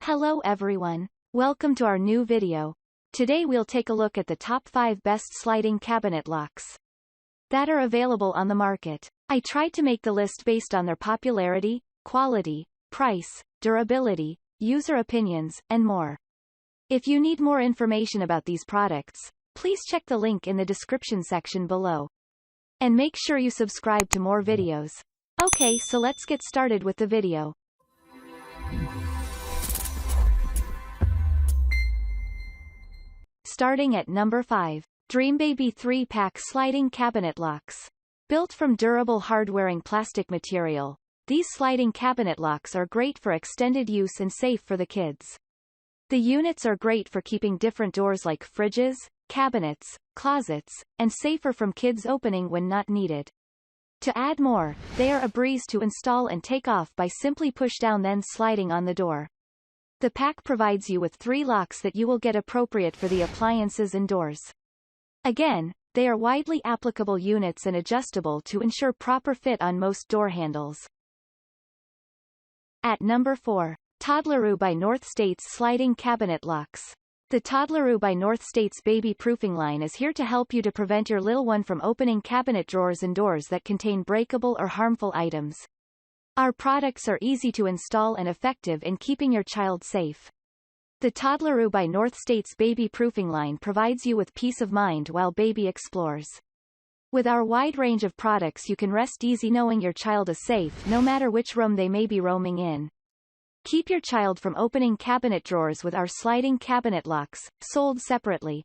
Hello everyone. Welcome to our new video. Today we'll take a look at the top 5 best sliding cabinet locks that are available on the market. I tried to make the list based on their popularity, quality, price, durability, user opinions, and more. If you need more information about these products, please check the link in the description section below. And make sure you subscribe to more videos. Okay, so let's get started with the video. Starting at number 5. DreamBaby 3-pack sliding cabinet locks. Built from durable hard-wearing plastic material, these sliding cabinet locks are great for extended use and safe for the kids. The units are great for keeping different doors like fridges, cabinets, closets, and safer from kids opening when not needed. To add more, they are a breeze to install and take off by simply push down then sliding on the door. The pack provides you with 3 locks that you will get appropriate for the appliances and doors. Again, they are widely applicable units and adjustable to ensure proper fit on most door handles. At number 4. Toddleroo by North States sliding cabinet locks. The Toddleroo by North States baby proofing line is here to help you to prevent your little one from opening cabinet drawers and doors that contain breakable or harmful items. Our products are easy to install and effective in keeping your child safe. The Toddleroo by North States baby proofing line provides you with peace of mind while baby explores. With our wide range of products you can rest easy knowing your child is safe no matter which room they may be roaming in. Keep your child from opening cabinet drawers with our sliding cabinet locks, sold separately.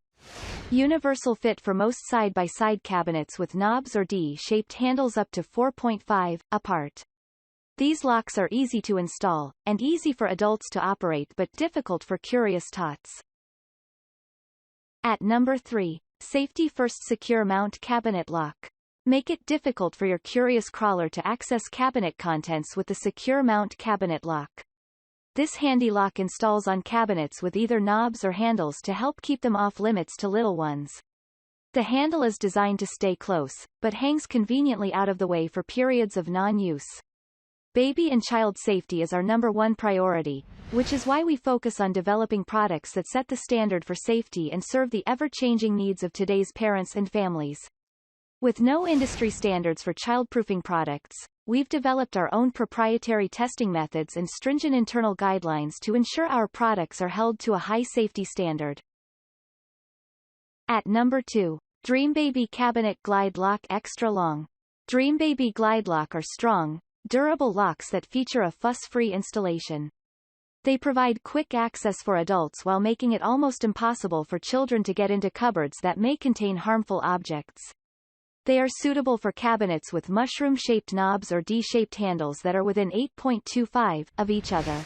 Universal fit for most side-by-side cabinets with knobs or D-shaped handles up to 4.5 apart. These locks are easy to install, and easy for adults to operate but difficult for curious tots. At number 3. Safety First Secure Mount Cabinet Lock. Make it difficult for your curious crawler to access cabinet contents with the Secure Mount Cabinet Lock. This handy lock installs on cabinets with either knobs or handles to help keep them off limits to little ones. The handle is designed to stay close, but hangs conveniently out of the way for periods of non-use. Baby and child safety is our number 1 priority, which is why we focus on developing products that set the standard for safety and serve the ever-changing needs of today's parents and families. With no industry standards for childproofing products, we've developed our own proprietary testing methods and stringent internal guidelines to ensure our products are held to a high safety standard. At number 2. DreamBaby Cabinet Glide Lock Extra Long. DreamBaby Glide Lock are strong, durable locks that feature a fuss-free installation. They provide quick access for adults while making it almost impossible for children to get into cupboards that may contain harmful objects. They are suitable for cabinets with mushroom-shaped knobs or D-shaped handles that are within 8.25 of each other.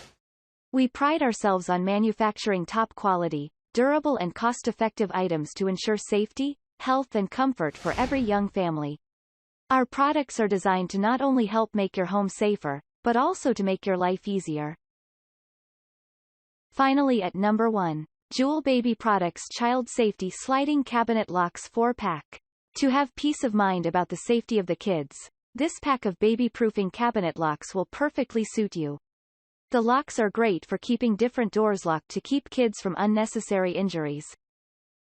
We pride ourselves on manufacturing top-quality, durable and cost-effective items to ensure safety, health and comfort for every young family. Our products are designed to not only help make your home safer, but also to make your life easier. Finally at number 1. Jool Baby Products Child Safety Sliding Cabinet Locks 4-pack. To have peace of mind about the safety of the kids, this pack of baby-proofing cabinet locks will perfectly suit you. The locks are great for keeping different doors locked to keep kids from unnecessary injuries.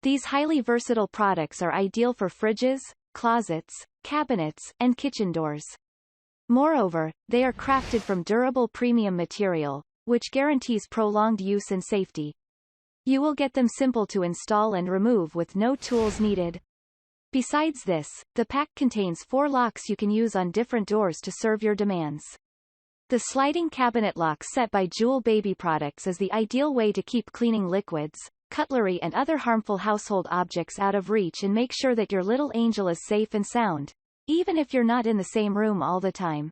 These highly versatile products are ideal for fridges, closets, cabinets, and kitchen doors. Moreover, they are crafted from durable premium material, which guarantees prolonged use and safety. You will get them simple to install and remove with no tools needed. Besides this, the pack contains 4 locks you can use on different doors to serve your demands. The sliding cabinet lock set by Jool Baby Products is the ideal way to keep cleaning liquids, cutlery and other harmful household objects out of reach and make sure that your little angel is safe and sound, even if you're not in the same room all the time.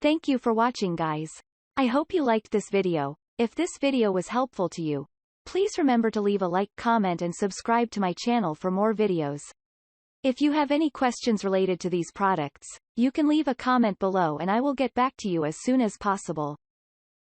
Thank you for watching, guys. I hope you liked this video. If this video was helpful to you, please remember to leave a like, comment and subscribe to my channel for more videos. If you have any questions related to these products, you can leave a comment below and I will get back to you as soon as possible.